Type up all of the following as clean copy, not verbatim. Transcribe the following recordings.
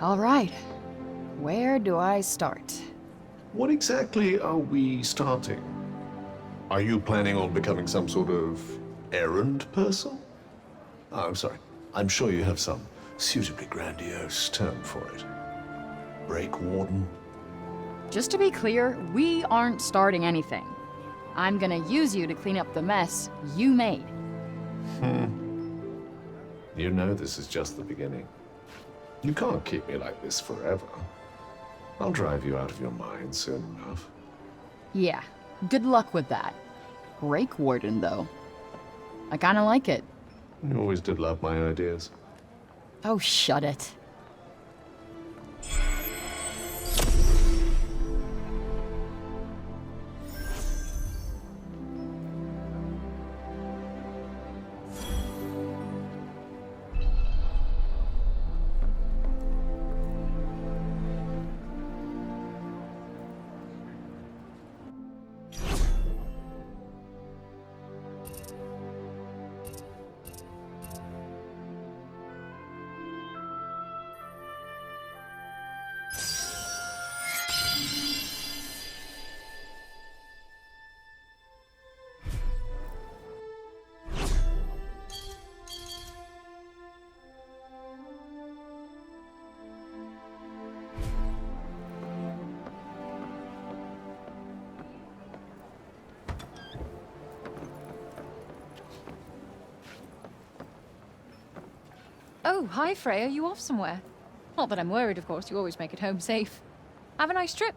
All right. Where do I start? What exactly are we starting? Are you planning on becoming some sort of errand person? Oh, I'm sorry. I'm sure you have some suitably grandiose term for it. Break warden? Just to be clear, we aren't starting anything. I'm gonna use you to clean up the mess you made. You know this is just the beginning. You can't keep me like this forever. I'll drive you out of your mind soon enough. Yeah, good luck with that. Break warden, though. I kinda like it. You always did love my ideas. Oh, shut it. Oh, hi Frey, are you off somewhere? Not that I'm worried, of course, you always make it home safe. Have a nice trip.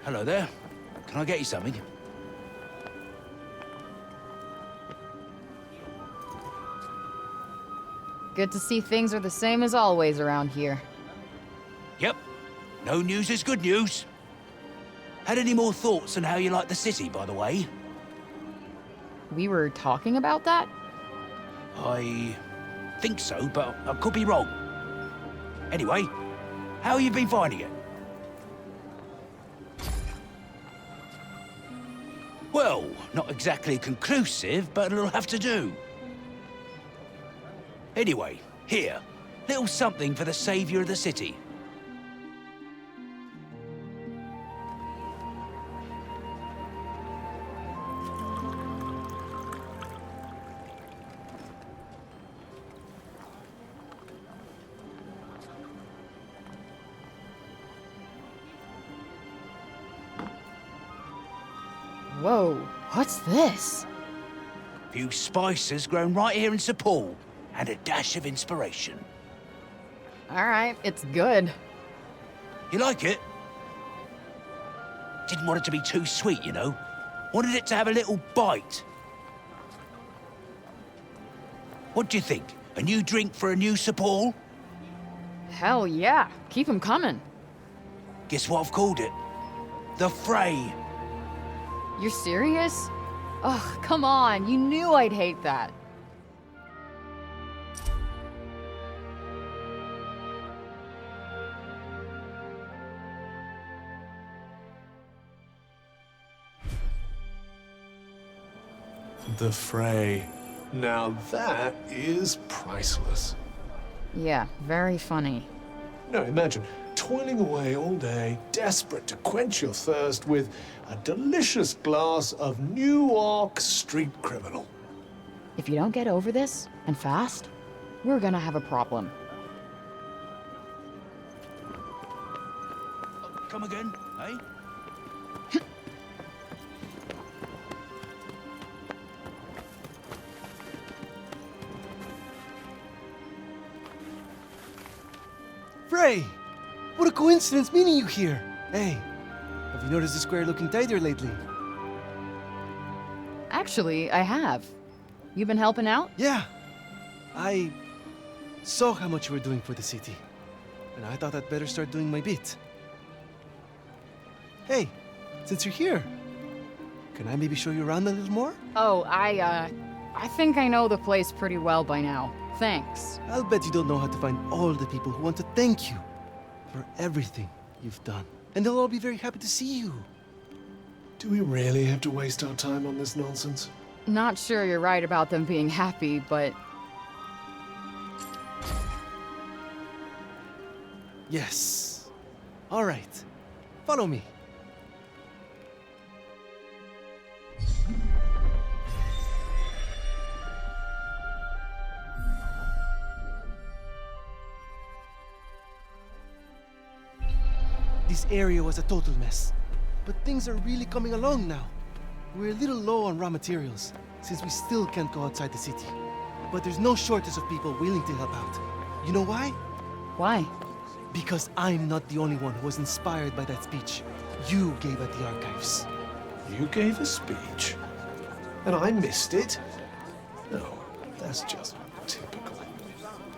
Hello there. Can I get you something? Good to see things are the same as always around here. Yep. No news is good news. Had any more thoughts on how you like the city, by the way? We were talking about that? I think so, but I could be wrong. Anyway, how you been finding it? Well, not exactly conclusive, but it'll have to do. Anyway, here, little something for the savior of the city. Whoa, what's this? Few spices grown right here in Sepul, and a dash of inspiration. All right, it's good. You like it? Didn't want it to be too sweet, you know. Wanted it to have a little bite. What do you think? A new drink for a new Sepul? Hell yeah, keep 'em coming. Guess what I've called it? The Fray. You're serious? Ugh, come on, you knew I'd hate that. The Fray. Now that is priceless. Yeah, very funny. No, imagine toiling away all day, desperate to quench your thirst with a delicious glass of New York street criminal. If you don't get over this, and fast, we're gonna have a problem. Come again, eh? Frey! What a coincidence meeting you here! Hey, have you noticed the square looking tighter lately? Actually, I have. You been helping out? Yeah. I saw how much you were doing for the city, and I thought I'd better start doing my bit. Hey, since you're here, can I maybe show you around a little more? Oh, I think I know the place pretty well by now. Thanks. I'll bet you don't know how to find all the people who want to thank you for everything you've done. And they'll all be very happy to see you. Do we really have to waste our time on this nonsense? Not sure you're right about them being happy, but Yes. All right. Follow me. This area was a total mess, but things are really coming along now. We're a little low on raw materials, since we still can't go outside the city. But there's no shortage of people willing to help out. You know why? why? Because I'm not the only one who was inspired by that speech you gave at the archives. You gave a speech? And I missed it? No, that's just typical.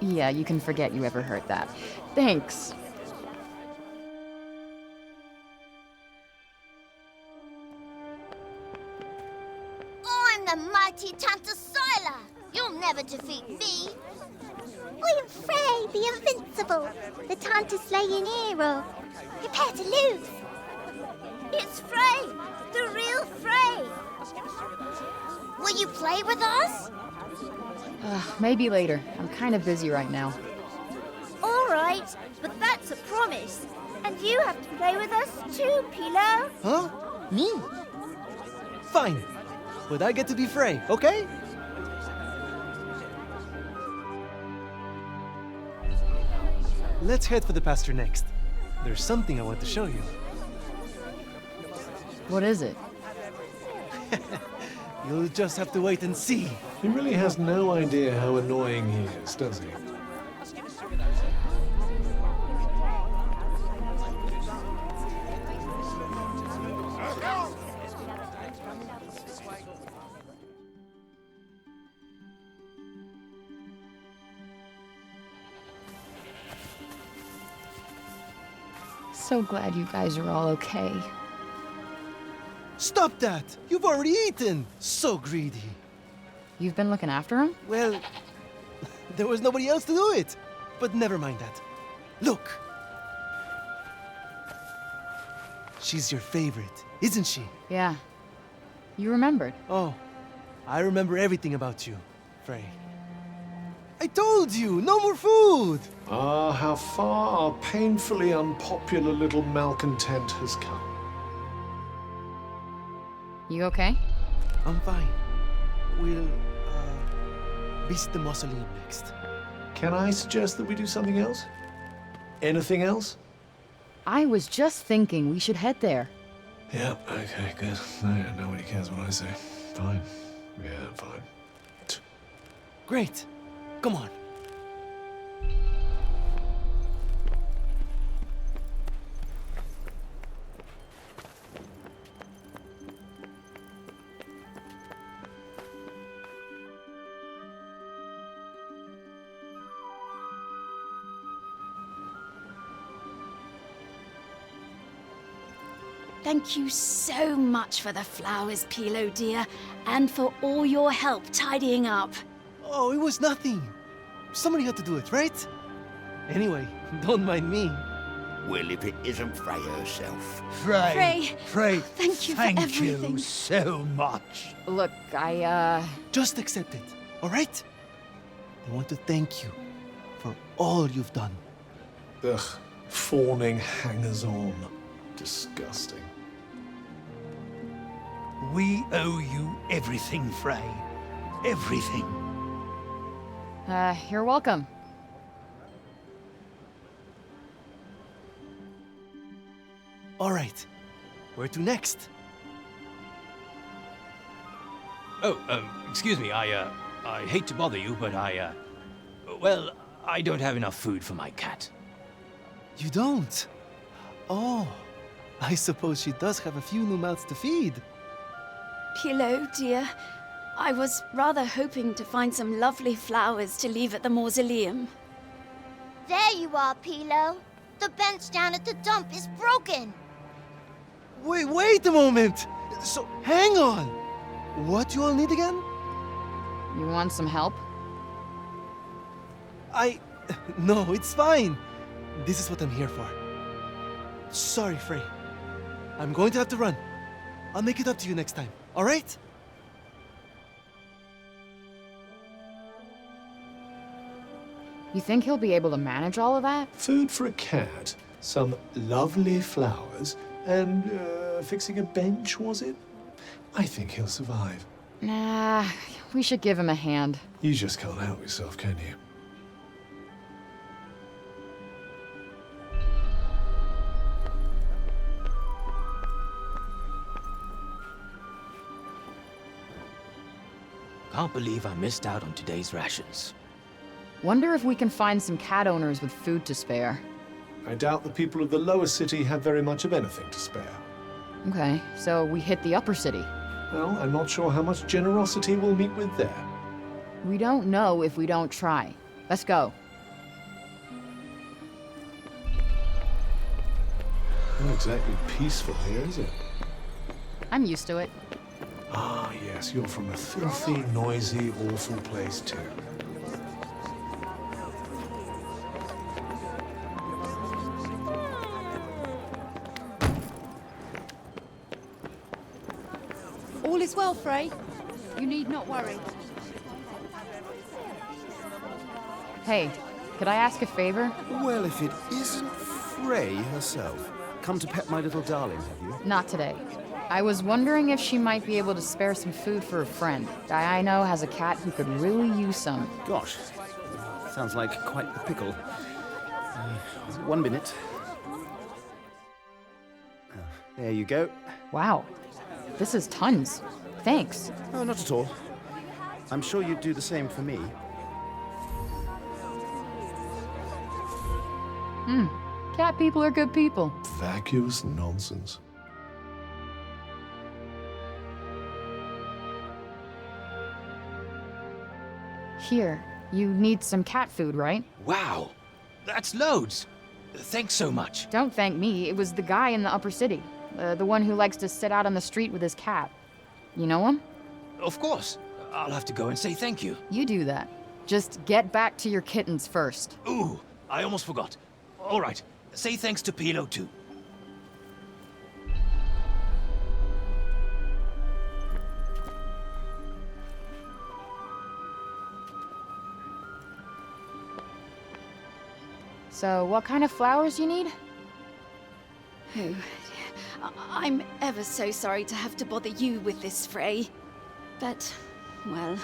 Yeah, you can forget you ever heard that. Thanks. I'm the mighty Tantasyla. You'll never defeat me. I'm Frey, the Invincible, the Tantaslaying hero. Prepare to lose. It's Frey, the real Frey. Will you play with us? Maybe later. I'm kind of busy right now. All right, but that's a promise. And you have to play with us too, Pilo. Huh? Me? Fine. But I get to be Frey, okay? Let's head for the pasture next. There's something I want to show you. What is it? You'll just have to wait and see. He really has no idea how annoying he is, does he? So glad you guys are all okay. Stop that! You've already eaten! So greedy. You've been looking after him? Well, there was nobody else to do it. But never mind that. Look! She's your favorite, isn't she? Yeah. You remembered. Oh, I remember everything about you, Frey. I told you, no more food! Ah, how far our painfully unpopular little malcontent has come. You okay? I'm fine. We'll, visit the mausoleum next. Can I suggest that we do something else? Anything else? I was just thinking we should head there. Yeah, okay, good. Nobody cares what I say. Fine. Yeah, fine. Great. Come on. Thank you so much for the flowers, Pilo dear, and for all your help tidying up. Oh, it was nothing. Somebody had to do it, right? Anyway, don't mind me. Well, if it isn't Frey herself. Frey, Frey, thank you for thank everything. you so much. Look, Just accept it, all right? I want to thank you for all you've done. Ugh, fawning hangers-on. Disgusting. We owe you everything, Frey. Everything. you're welcome. All right, where to next? Oh, excuse me, I hate to bother you, but well, I don't have enough food for my cat. You don't? Oh, I suppose she does have a few new mouths to feed. Pilo dear, I was rather hoping to find some lovely flowers to leave at the mausoleum. There you are, Pilo. The bench down at the dump is broken. Wait a moment! So, hang on! What you all need again? You want some help? No, it's fine. This is what I'm here for. Sorry, Frey. I'm going to have to run. I'll make it up to you next time, alright? You think he'll be able to manage all of that? Food for a cat, some lovely flowers, and fixing a bench, was it? I think he'll survive. Nah, we should give him a hand. You just can't help yourself, can you? Can't believe I missed out on today's rations. Wonder if we can find some cat owners with food to spare. I doubt the people of the lower city have very much of anything to spare. Okay, so we hit the upper city. Well, I'm not sure how much generosity we'll meet with there. We don't know if we don't try. Let's go. Not exactly peaceful here, is it? I'm used to it. Ah, yes, you're from a filthy, noisy, awful place too. All is well, Frey. You need not worry. Hey, could I ask a favor? Well, if it isn't Frey herself. Come to pet my little darling, have you? Not today. I was wondering if she might be able to spare some food for a friend. Guy I know has a cat who could really use some. Gosh, sounds like quite the pickle. 1 minute. There you go. Wow, this is tons. Thanks. Oh, not at all. I'm sure you'd do the same for me. Cat people are good people. Vacuous nonsense. Here, you need some cat food, right? Wow, that's loads. Thanks so much. Don't thank me, it was the guy in the upper city. The one who likes to sit out on the street with his cat. You know him? Of course. I'll have to go and say thank you. You do that. Just get back to your kittens first. Ooh, I almost forgot. All right, say thanks to Pilo too. So, what kind of flowers you need? Oh, I'm ever so sorry to have to bother you with this, Frey. But, well,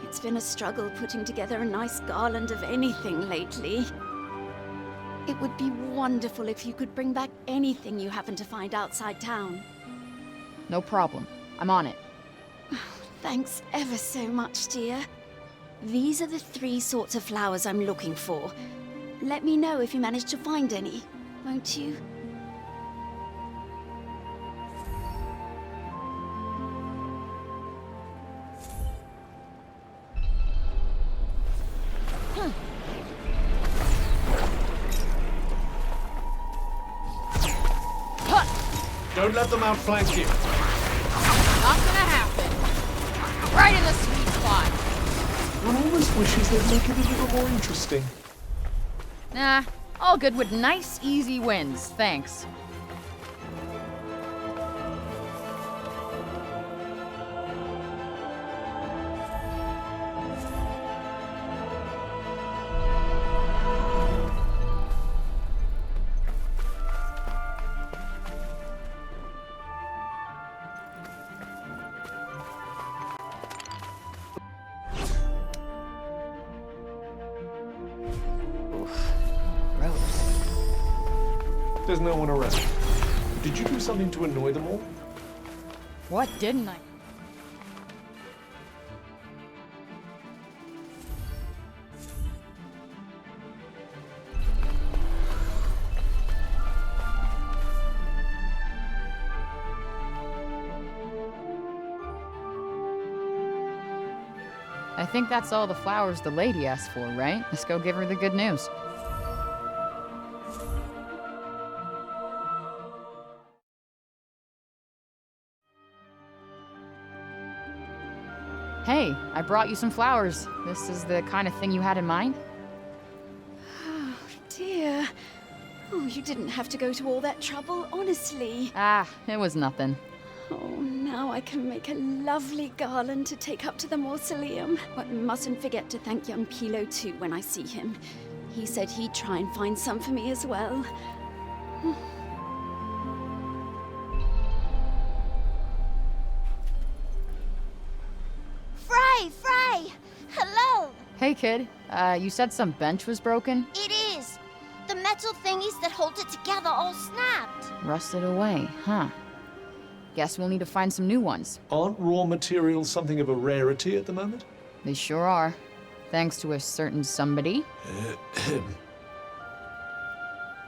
it's been a struggle putting together a nice garland of anything lately. It would be wonderful if you could bring back anything you happen to find outside town. No problem. I'm on it. Thanks ever so much, dear. These are the 3 sorts of flowers I'm looking for. Let me know if you manage to find any, won't you? Don't let them outflank you. Not gonna happen. Right in the sweet spot. One almost wishes they'd make it a little more interesting. Nah, all good with nice, easy wins. Thanks. There's no one around. Did you do something to annoy them all? What didn't I? I think that's all the flowers the lady asked for, right? Let's go give her the good news. Hey, I brought you some flowers. This is the kind of thing you had in mind? Oh, dear. Oh, you didn't have to go to all that trouble, honestly. Ah, it was nothing. Oh, now I can make a lovely garland to take up to the mausoleum. But mustn't forget to thank young Pilo too when I see him. He said he'd try and find some for me as well. Frey! Hello! Hey, kid. You said some bench was broken? It is! The metal thingies that hold it together all snapped. Rusted away, huh? Guess we'll need to find some new ones. Aren't raw materials something of a rarity at the moment? They sure are. Thanks to a certain somebody.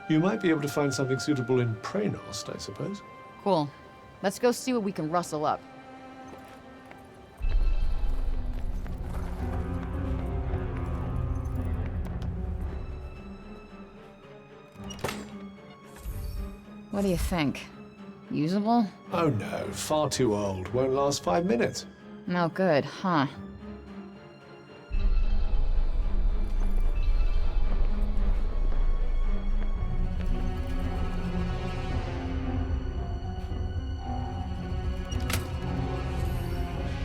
You might be able to find something suitable in Praenost, I suppose. Cool. Let's go see what we can rustle up. What do you think? Usable? Oh no, far too old. Won't last 5 minutes. No good, huh?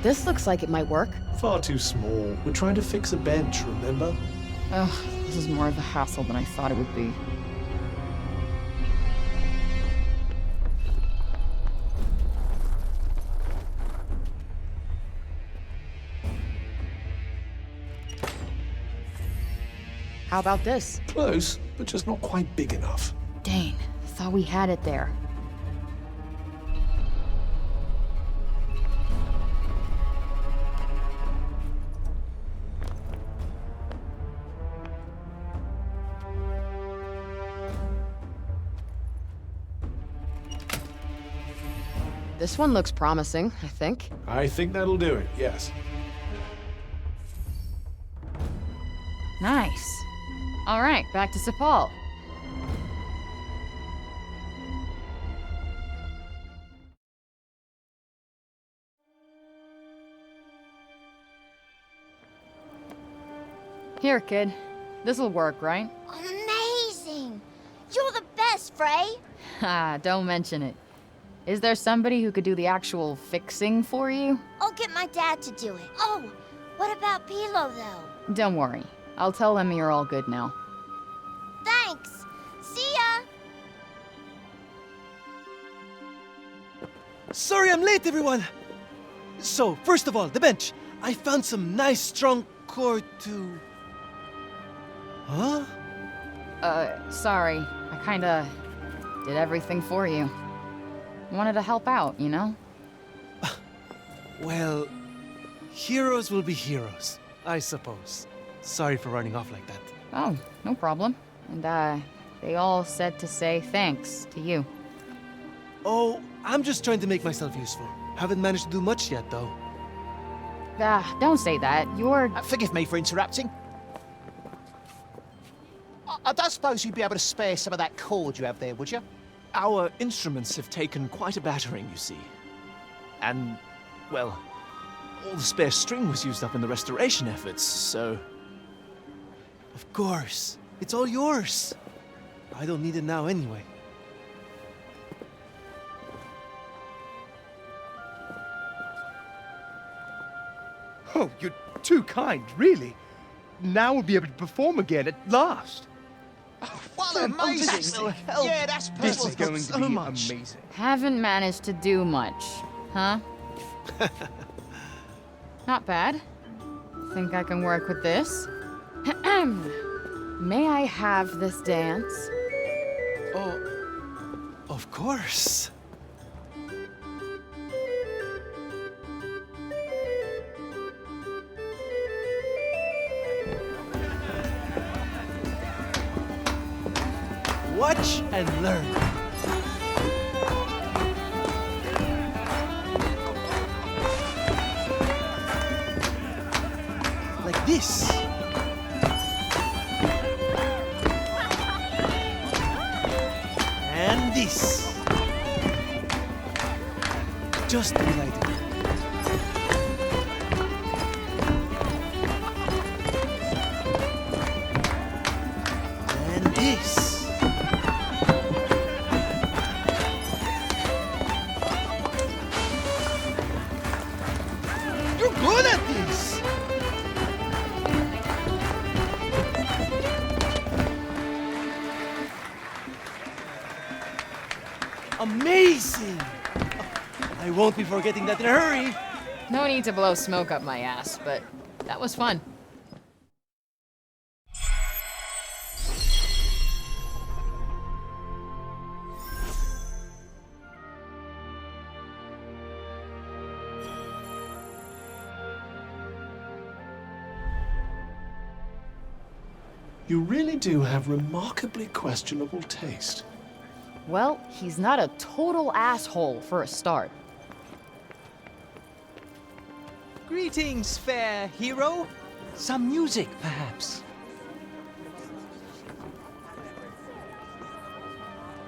This looks like it might work. Far too small. We're trying to fix a bench, remember? Ugh, this is more of a hassle than I thought it would be. How about this? Close, but just not quite big enough. Dang, thought we had it there. This one looks promising, I think. I think that'll do it, yes. Nice. All right, back to Sepal. Here, kid. This'll work, right? Amazing! You're the best, Frey! Ha, don't mention it. Is there somebody who could do the actual fixing for you? I'll get my dad to do it. Oh, what about Pilo, though? Don't worry. I'll tell him you're all good now. Thanks! See ya! Sorry I'm late, everyone! So, first of all, the bench. I found some nice, strong core to... Huh? Sorry. I kinda did everything for you. Wanted to help out, you know? Well, heroes will be heroes, I suppose. Sorry for running off like that. Oh, no problem. And, they all said to say thanks to you. Oh, I'm just trying to make myself useful. Haven't managed to do much yet, though. Don't say that. You're... Forgive me for interrupting. I don't suppose you'd be able to spare some of that cord you have there, would you? Our instruments have taken quite a battering, you see. And, well, all the spare string was used up in the restoration efforts, so... Of course. It's all yours. I don't need it now anyway. Oh, you're too kind, really. Now we'll be able to perform again at last. What amazing! Yeah, that's perfect. This is going to be amazing. Haven't managed to do much, huh? Not bad. Think I can work with this? May I have this dance? Oh, of course. Watch and learn. Like this. And this. Just be like that. Amazing! I won't be forgetting that in a hurry. No need to blow smoke up my ass, but that was fun. You really do have remarkably questionable taste. Well, he's not a total asshole for a start. Greetings, fair hero. Some music, perhaps.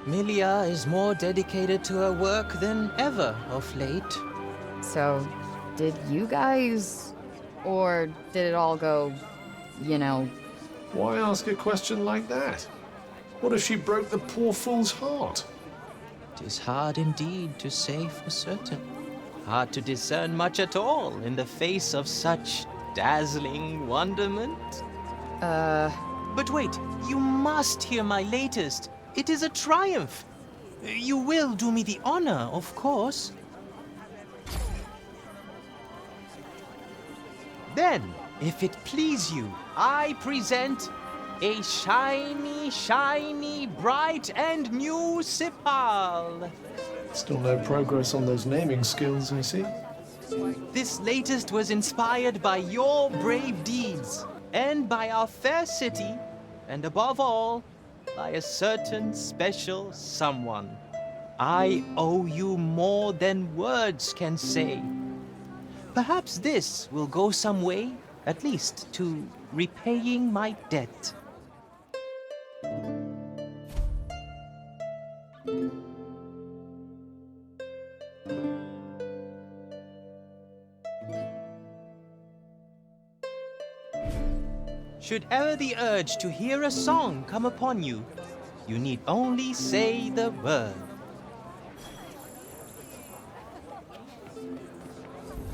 Milia is more dedicated to her work than ever of late. So, did you guys... or did it all go, you know... Why ask a question like that? What if she broke the poor fool's heart? 'Tis hard indeed to say for certain. Hard to discern much at all in the face of such dazzling wonderment. But wait, you must hear my latest. It is a triumph. You will do me the honor, of course. Then, if it please you, I present a shiny, shiny, bright and new Sipal. Still no progress on those naming skills, I see. This latest was inspired by your brave deeds, and by our fair city, and above all, by a certain special someone. I owe you more than words can say. Perhaps this will go some way, at least, to repaying my debt. Should ever the urge to hear a song come upon you, you need only say the word.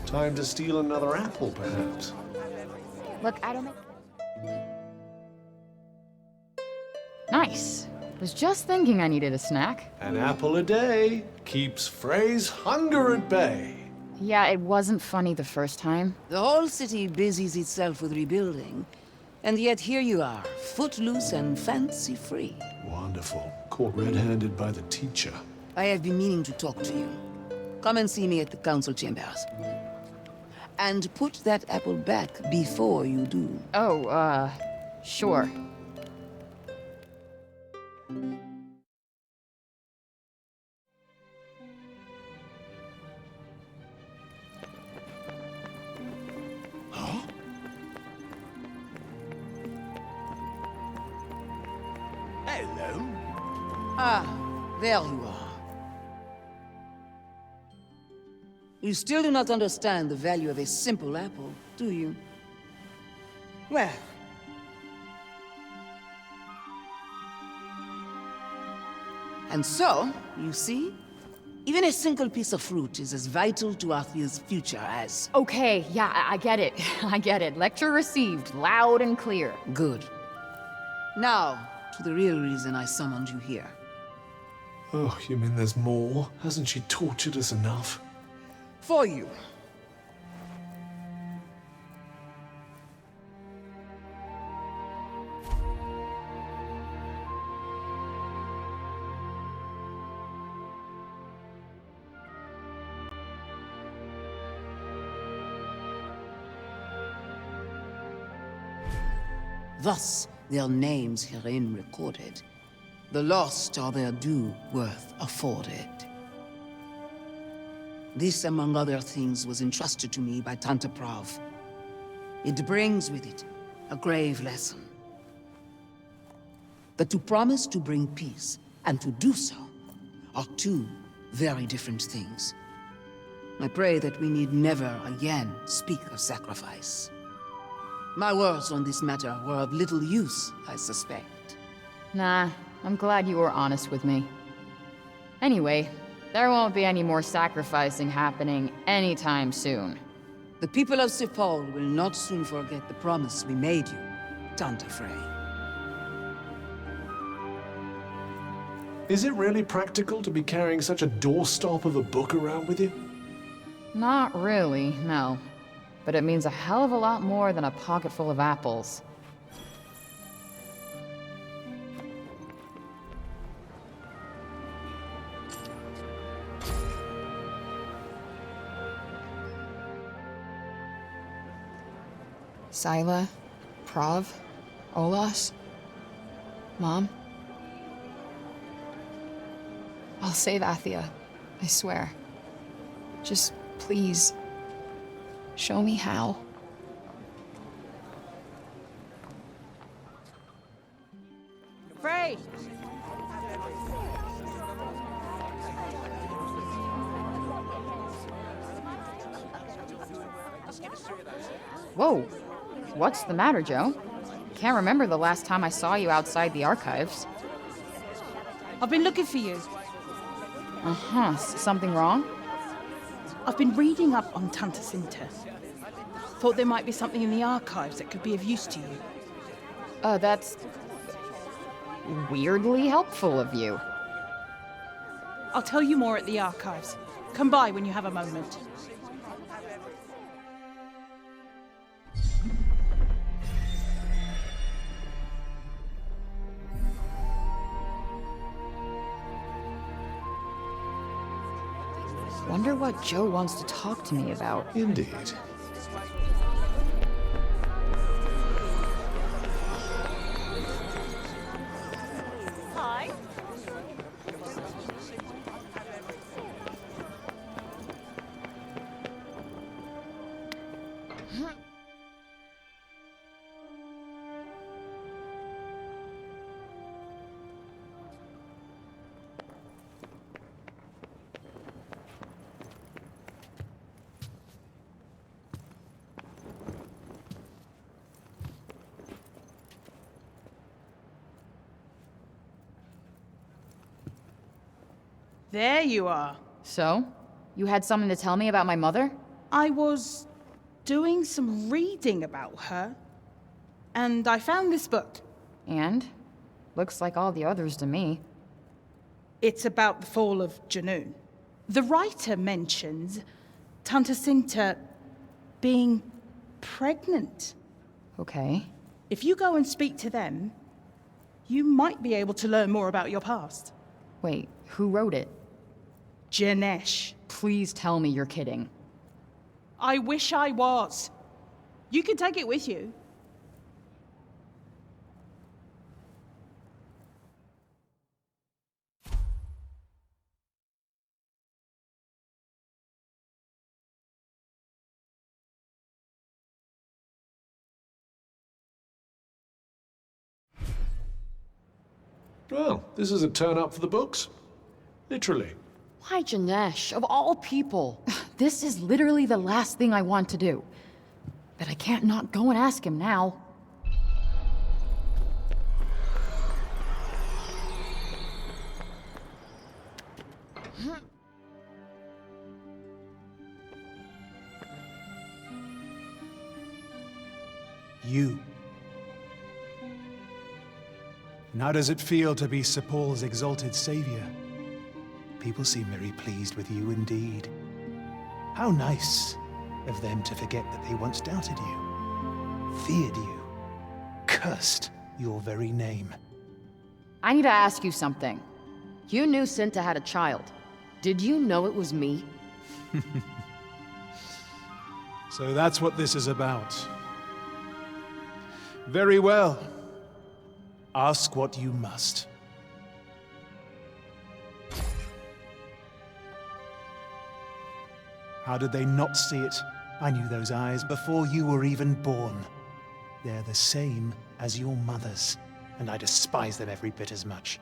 Time to steal another apple, perhaps. Look, I don't make... Nice. Was just thinking I needed a snack. An apple a day keeps Frey's hunger at bay. Yeah, it wasn't funny the first time. The whole city busies itself with rebuilding, and yet here you are, footloose and fancy-free. Wonderful. Caught red-handed by the teacher. I have been meaning to talk to you. Come and see me at the council chambers. And put that apple back before you do. Oh, sure. Hello. Ah, there you are. You still do not understand the value of a simple apple, do you? Well... And so, you see, even a single piece of fruit is as vital to Athia's future as... Okay, yeah, I get it. I get it. Lecture received, loud and clear. Good. Now, to the real reason I summoned you here. Oh, you mean there's more? Hasn't she tortured us enough? For you. Thus, their names herein recorded. The lost are their due worth afforded. This, among other things, was entrusted to me by Tanta Prav. It brings with it a grave lesson. That to promise to bring peace, and to do so, are two very different things. I pray that we need never again speak of sacrifice. My words on this matter were of little use, I suspect. Nah, I'm glad you were honest with me. Anyway, there won't be any more sacrificing happening anytime soon. The people of Sipol will not soon forget the promise we made you, Tanta Frey. Is it really practical to be carrying such a doorstop of a book around with you? Not really, no. But it means a hell of a lot more than a pocket full of apples. Sila, Prav, Olas, Mom. I'll save Athia, I swear. Just please, show me how. Frey! Whoa! What's the matter, Joe? Can't remember the last time I saw you outside the archives. I've been looking for you. Uh-huh. Something wrong? I've been reading up on Tanta Sinta. Thought there might be something in the archives that could be of use to you. That's weirdly helpful of you. I'll tell you more at the archives. Come by when you have a moment. Wonder what Joe wants to talk to me about. Indeed. Hi. There you are. So? You had something to tell me about my mother? I was doing some reading about her, and I found this book. And? Looks like all the others to me. It's about the fall of Junoon. The writer mentions Tanta Sinta being pregnant. Okay. If you go and speak to them, you might be able to learn more about your past. Wait, who wrote it? Janesh. Please tell me you're kidding. I wish I was. You can take it with you. Well, this is a turn up for the books. Literally. Why Janesh, of all people? This is literally the last thing I want to do. But I can't not go and ask him now. You. And how does it feel to be Sir Paul's exalted savior? People seem very pleased with you indeed. How nice of them to forget that they once doubted you, feared you, cursed your very name. I need to ask you something. You knew Sinta had a child. Did you know it was me? So that's what this is about. Very well. Ask what you must. How did they not see it? I knew those eyes before you were even born. They're the same as your mother's, and I despise them every bit as much.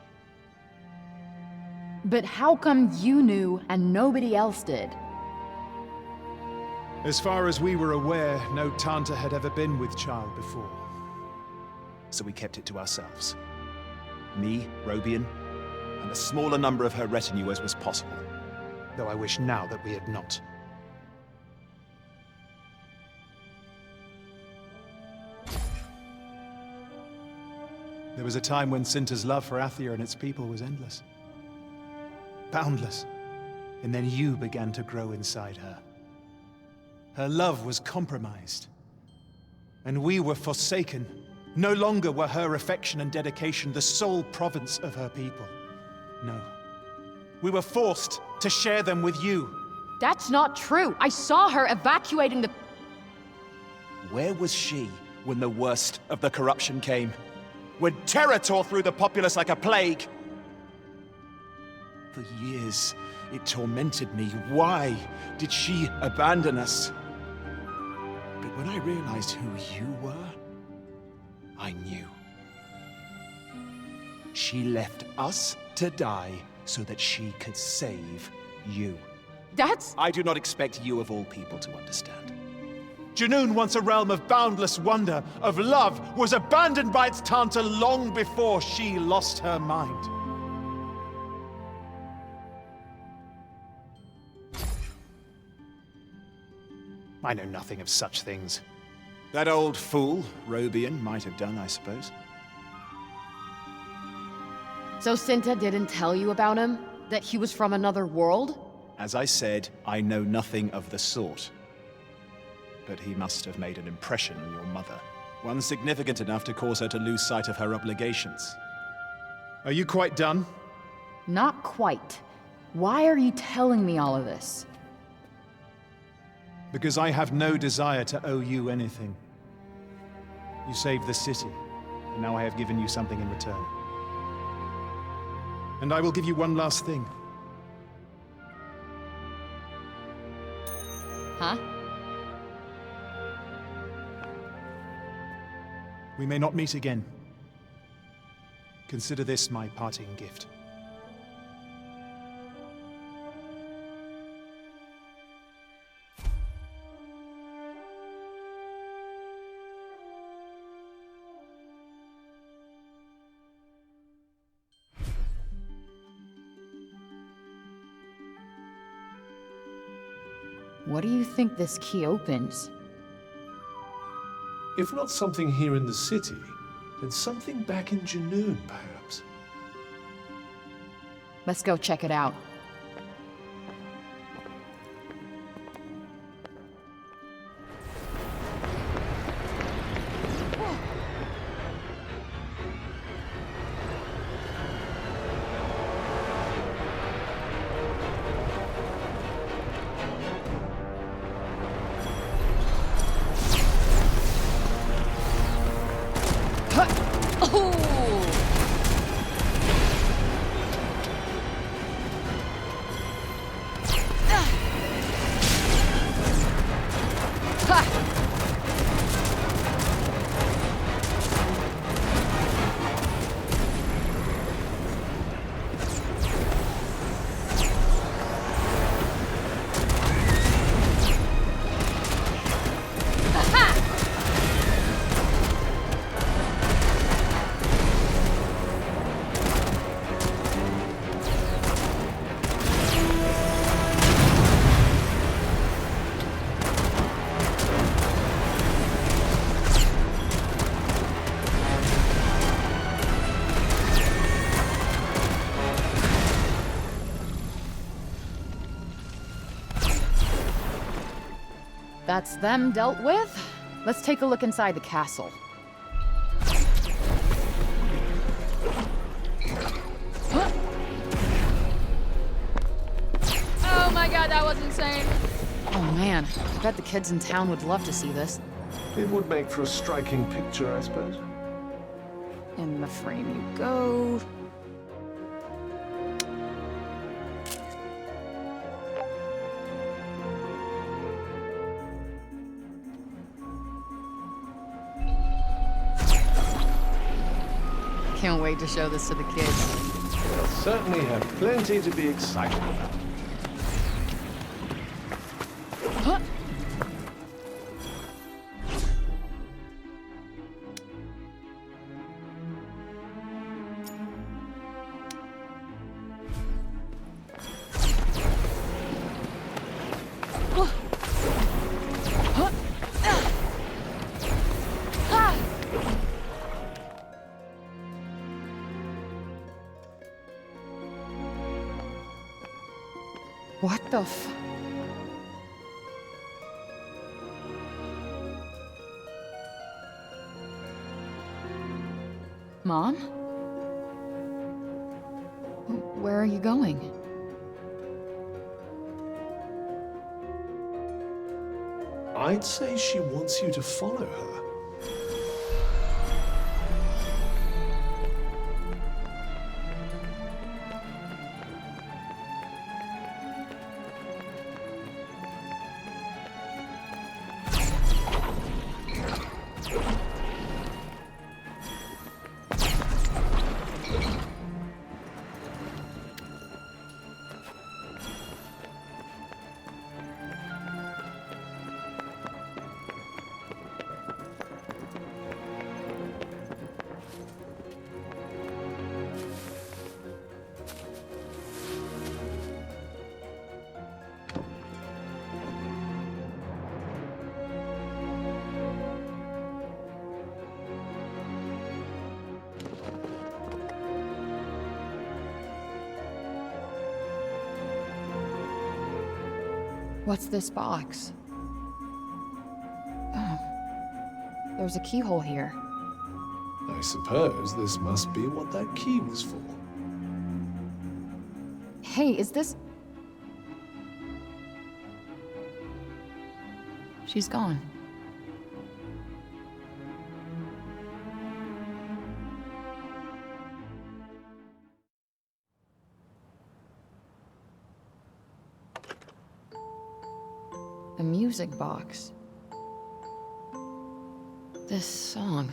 But how come you knew and nobody else did? As far as we were aware, no Tanta had ever been with child before. So we kept it to ourselves. Me, Robian, and a smaller number of her retinue as was possible. Though I wish now that we had not. There was a time when Sinta's love for Athia and its people was endless. boundless. And then you began to grow inside her. Her love was compromised. And we were forsaken. No longer were her affection and dedication the sole province of her people. No. We were forced to share them with you. That's not true. I saw her evacuating the... Where was she when the worst of the corruption came? When terror tore through the populace like a plague? For years, it tormented me. Why did she abandon us? But when I realized who you were, I knew. She left us to die so that she could save you. That's... I do not expect you of all people to understand. Junoon, once a realm of boundless wonder, of love, was abandoned by its Tanta long before she lost her mind. I know nothing of such things. That old fool, Robian, might have done, I suppose. So Cinta didn't tell you about him? That he was from another world? As I said, I know nothing of the sort. But he must have made an impression on your mother. One significant enough to cause her to lose sight of her obligations. Are you quite done? Not quite. Why are you telling me all of this? Because I have no desire to owe you anything. You saved the city, and now I have given you something in return. And I will give you one last thing. Huh? We may not meet again. Consider this my parting gift. What do you think this key opens? If not something here in the city, then something back in Junoon, perhaps. Let's go check it out. That's them dealt with. Let's take a look inside the castle. Oh my god, that was insane. Oh man, I bet the kids in town would love to see this. It would make for a striking picture, I suppose. In the frame you go. Can't wait to show this to the kids. They'll certainly have plenty to be excited about. What the f... Mom? Where are you going? I'd say she wants you to follow her. What's this box? Oh. There's a keyhole here. I suppose this must be what that key was for. Hey, is this... She's gone. A music box. This song.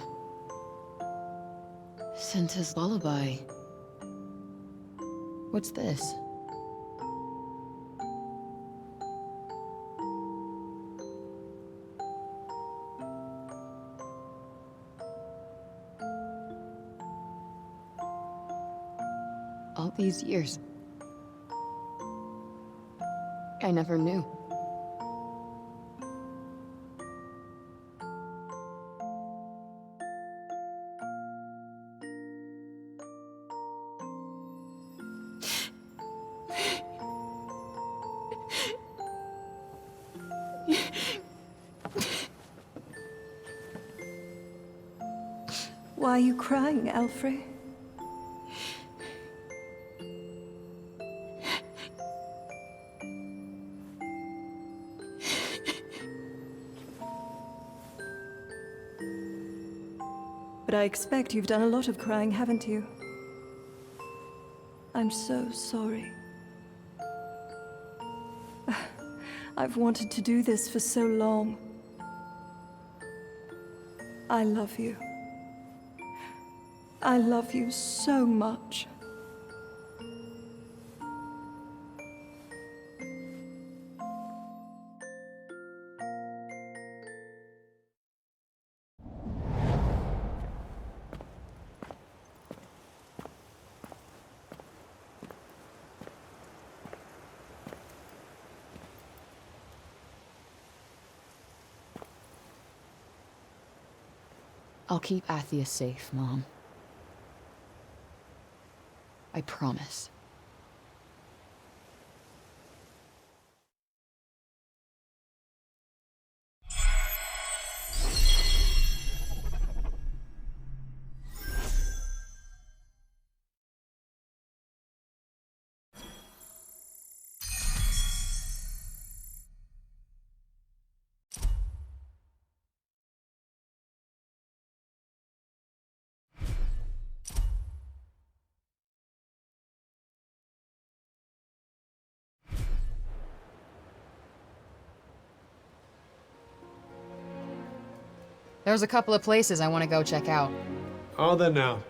Santa's lullaby. What's this? All these years, I never knew. Why are you crying, Alfre? But I expect you've done a lot of crying, haven't you? I'm so sorry. I've wanted to do this for so long. I love you. I love you so much. I'll keep Athia safe, Mom. I promise. There's a couple of places I want to go check out. Are there now?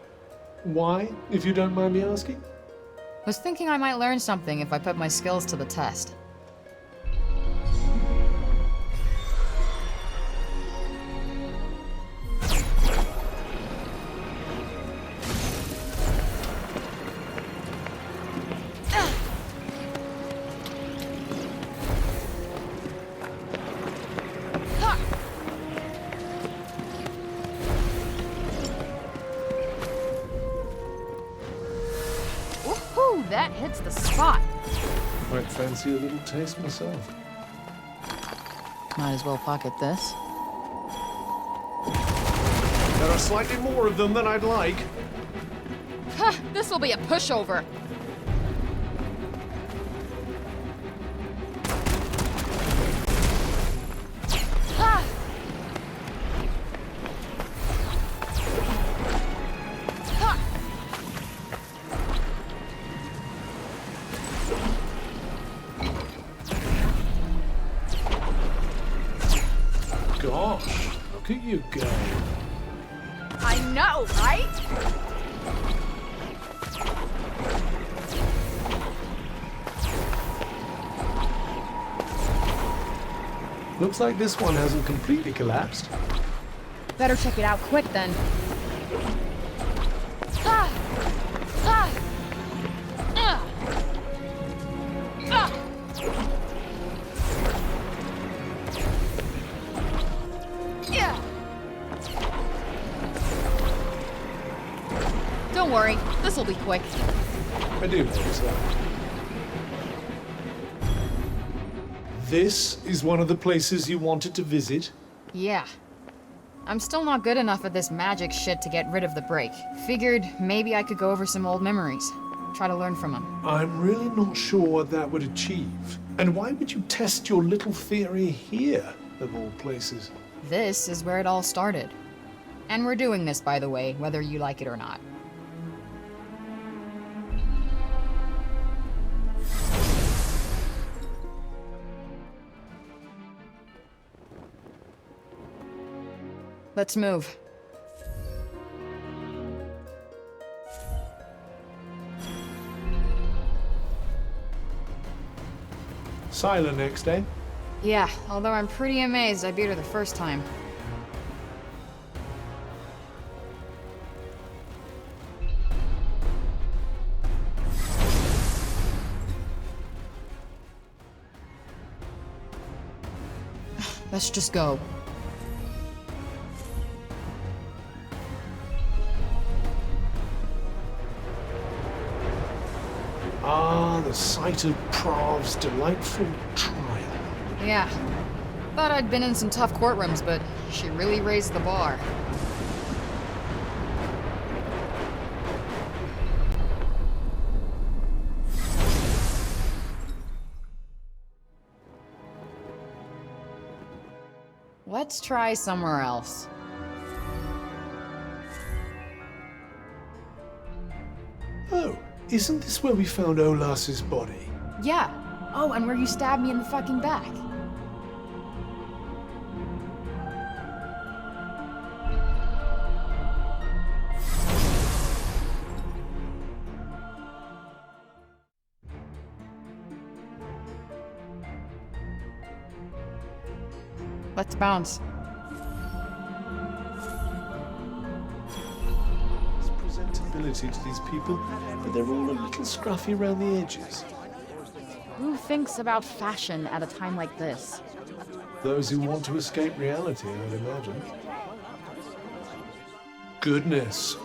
Why, if you don't mind me asking? Was thinking I might learn something if I put my skills to the test. That hits the spot. Might fancy a little taste myself. Might as well pocket this. There are slightly more of them than I'd like. Huh, this'll be a pushover. Ah! Ah! Gosh, look at you go. I know, right? Looks like this one hasn't completely collapsed. Better check it out quick then. Ah! Ah! Ah! Ah! Yeah. Don't worry, this'll be quick. I do hope so. This is one of the places you wanted to visit? Yeah. I'm still not good enough at this magic shit to get rid of the break. Figured maybe I could go over some old memories. Try to learn from them. I'm really not sure what that would achieve. And why would you test your little theory here, of all places? This is where it all started. And we're doing this, by the way, whether you like it or not. Let's move. Scylla next, eh? Yeah, although I'm pretty amazed I beat her the first time. Let's just go. Ah, the site of Prav's delightful trial. Yeah. Thought I'd been in some tough courtrooms, but she really raised the bar. Let's try somewhere else. Oh, isn't this where we found Olas's body? Yeah. Oh, and where you stabbed me in the fucking back. Let's bounce. There's presentability to these people, but they're all a little scruffy around the edges. Who thinks about fashion at a time like this? Those who want to escape reality, I'd imagine. Goodness.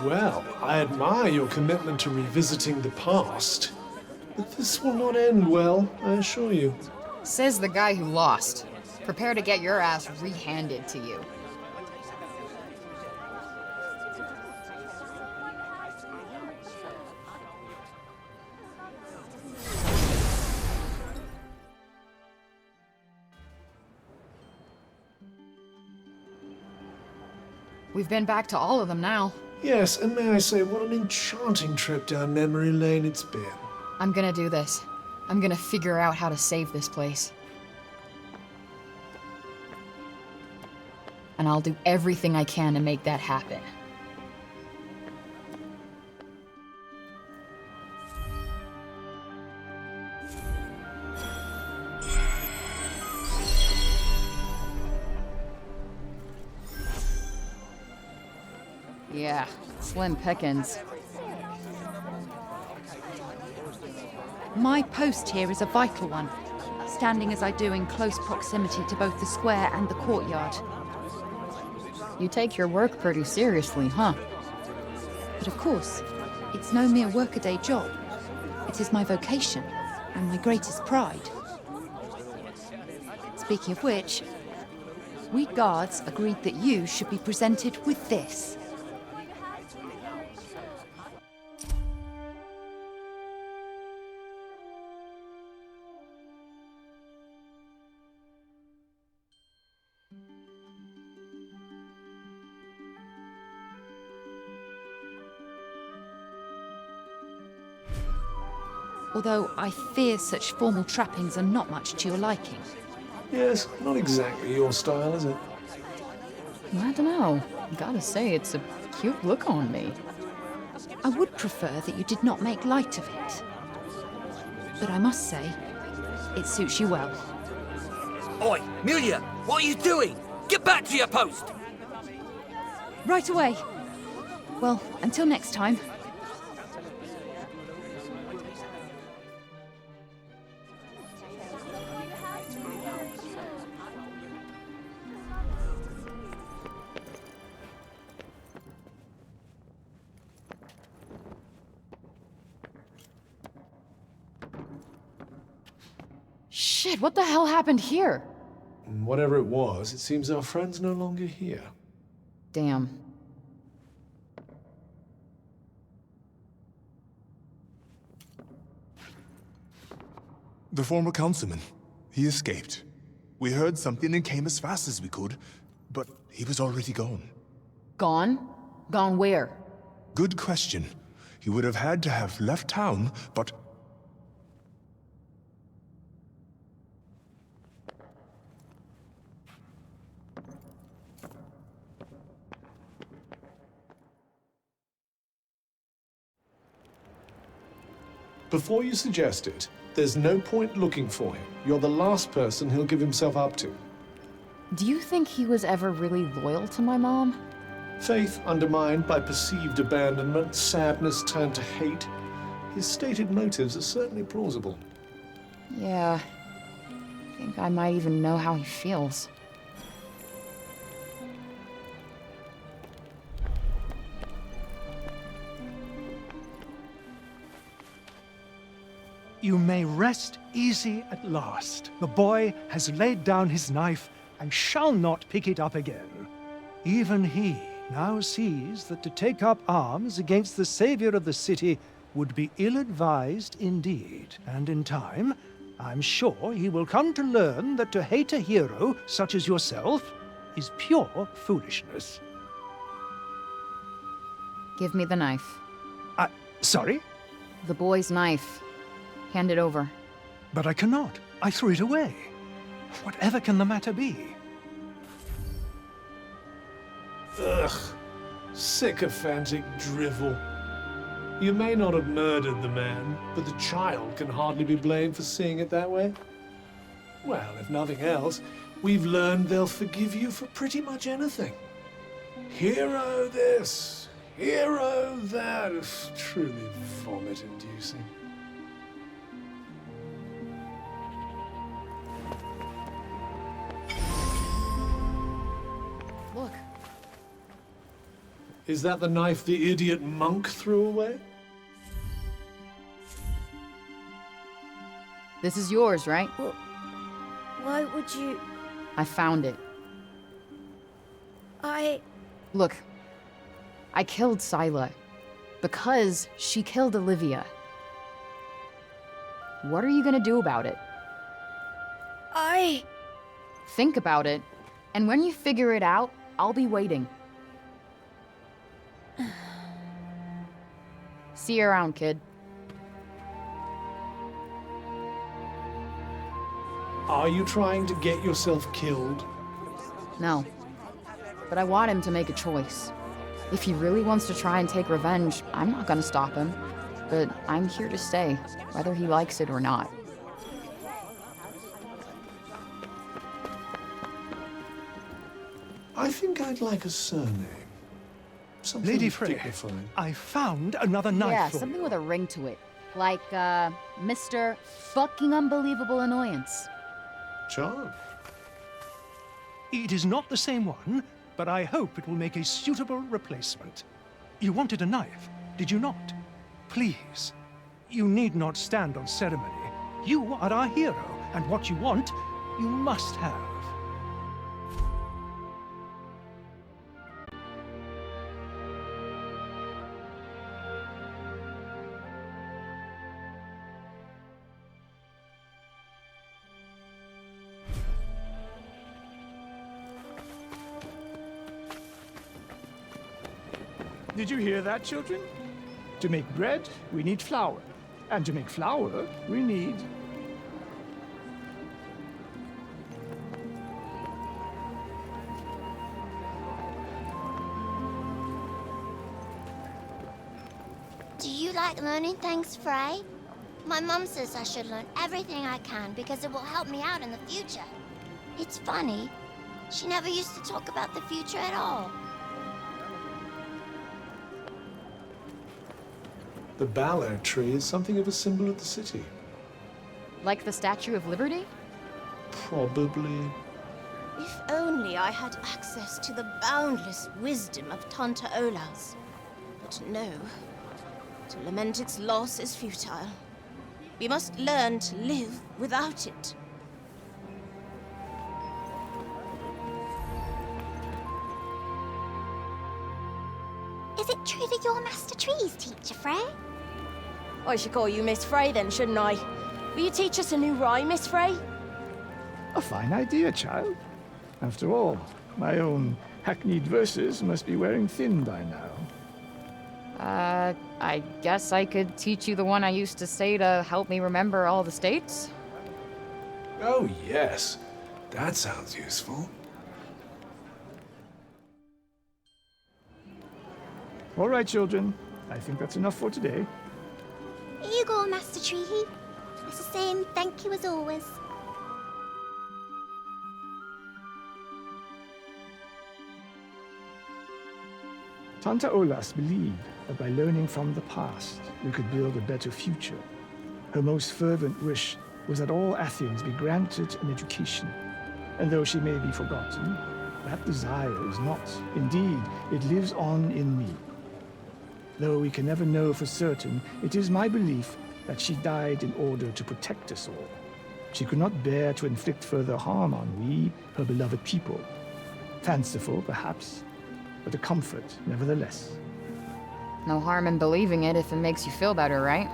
Well, I admire your commitment to revisiting the past. But this will not end well, I assure you. Says the guy who lost. Prepare to get your ass rehanded to you. We've been back to all of them now. Yes, and may I say, what an enchanting trip down memory lane it's been. I'm gonna do this. I'm gonna figure out how to save this place. And I'll do everything I can to make that happen. Yeah, slim pickings. My post here is a vital one, standing as I do in close proximity to both the square and the courtyard. You take your work pretty seriously, huh? But of course, it's no mere workaday job. It is my vocation. and my greatest pride. Speaking of which, we guards agreed that you should be presented with this. Although I fear such formal trappings are not much to your liking. Yes, not exactly your style, is it? I don't know. Gotta say, it's a cute look on me. I would prefer that you did not make light of it. But I must say, it suits you well. Oi, Milia, what are you doing? Get back to your post! Right away. Well, until next time. Shit, what the hell happened here? Whatever it was, it seems our friend's no longer here. Damn. The former councilman. He escaped. We heard something and came as fast as we could, but he was already gone. Gone? Gone where? Good question. He would have had to have left town, but... Before you suggest it, there's no point looking for him. You're the last person he'll give himself up to. Do you think he was ever really loyal to my mom? Faith undermined by perceived abandonment, sadness turned to hate. His stated motives are certainly plausible. Yeah. I think I might even know how he feels. You may rest easy at last. The boy has laid down his knife and shall not pick it up again. Even he now sees that to take up arms against the savior of the city would be ill-advised indeed. And in time, I'm sure he will come to learn that to hate a hero such as yourself is pure foolishness. Give me the knife. Sorry? The boy's knife. Hand it over. But I cannot. I threw it away. Whatever can the matter be? Ugh. Sycophantic drivel. You may not have murdered the man, but the child can hardly be blamed for seeing it that way. Well, if nothing else, we've learned they'll forgive you for pretty much anything. Hero this, hero that. It's truly vomit-inducing. Look. Is that the knife the idiot monk threw away? This is yours, right? Well, why would you... I found it. Look, I killed Scylla because she killed Olivia. What are you gonna do about it? Think about it, and when you figure it out, I'll be waiting. See you around, kid. Are you trying to get yourself killed? No. But I want him to make a choice. If he really wants to try and take revenge, I'm not gonna stop him. But I'm here to stay, whether he likes it or not. I think I'd like a surname. Something Lady Frey, dignified. I found another knife Yeah, for something you. with a ring to it. Like, Mr. Fucking Unbelievable Annoyance. Charm. It is not the same one, but I hope it will make a suitable replacement. You wanted a knife, did you not? Please, you need not stand on ceremony. You are our hero, and what you want, you must have. Did you hear that, children? To make bread, we need flour. And to make flour, we need... Do you like learning things, Frey? My mum says I should learn everything I can because it will help me out in the future. It's funny. She never used to talk about the future at all. The Bel-Air tree is something of a symbol of the city. Like the Statue of Liberty? Probably. If only I had access to the boundless wisdom of Tanta Ola's. But no. To lament its loss is futile. We must learn to live without it. Is it true that you're Master Tree's teacher, Frey? I should call you Miss Frey then, shouldn't I? Will you teach us a new rhyme, Miss Frey? A fine idea, child. After all, my own hackneyed verses must be wearing thin by now. I guess I could teach you the one I used to say to help me remember all the states? Oh, yes. That sounds useful. All right, children. I think that's enough for today. Here you go, Master Tree. It's the same thank you as always. Tanta Olas believed that by learning from the past, we could build a better future. Her most fervent wish was that all Athians be granted an education. And though she may be forgotten, that desire is not. Indeed, it lives on in me. Though we can never know for certain, it is my belief that she died in order to protect us all. She could not bear to inflict further harm on we, her beloved people. Fanciful, perhaps, but a comfort, nevertheless. No harm in believing it if it makes you feel better, right?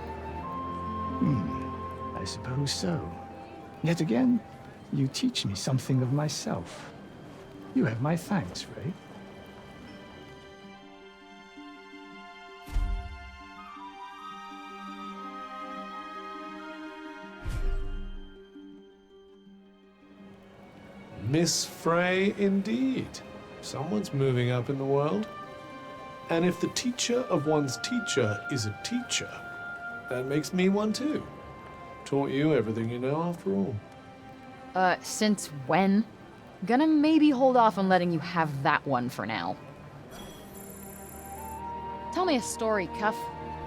I suppose so. Yet again, you teach me something of myself. You have my thanks, Frey. Miss Frey, indeed. Someone's moving up in the world. And if the teacher of one's teacher is a teacher, that makes me one too. Taught you everything you know after all. Since when? Gonna maybe hold off on letting you have that one for now. Tell me a story, Cuff.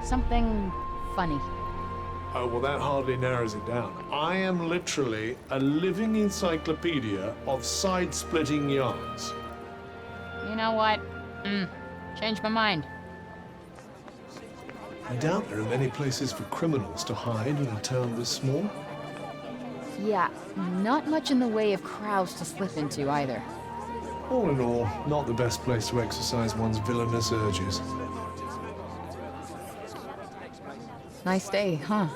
Something funny. Oh, well, that hardly narrows it down. I am literally a living encyclopedia of side-splitting yarns. You know what? Changed my mind. I doubt there are many places for criminals to hide in a town this small. Yeah, not much in the way of crowds to slip into either. All in all, not the best place to exercise one's villainous urges. Nice day, huh?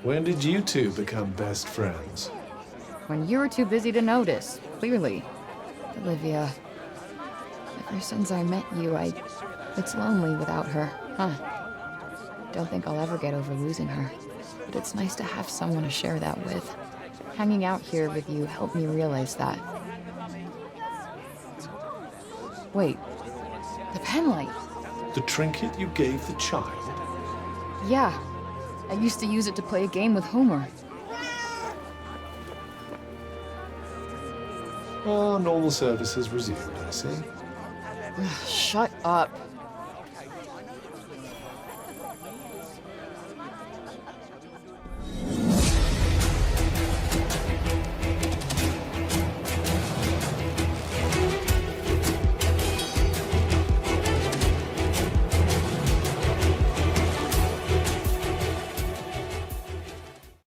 When did you two become best friends? When you were too busy to notice, clearly. Olivia, ever since I met you, it's lonely without her, huh? Don't think I'll ever get over losing her, but it's nice to have someone to share that with. Hanging out here with you helped me realize that. Wait, the penlight. The trinket you gave the child? Yeah, I used to use it to play a game with Homer. Oh, normal service has resumed, I see. Shut up.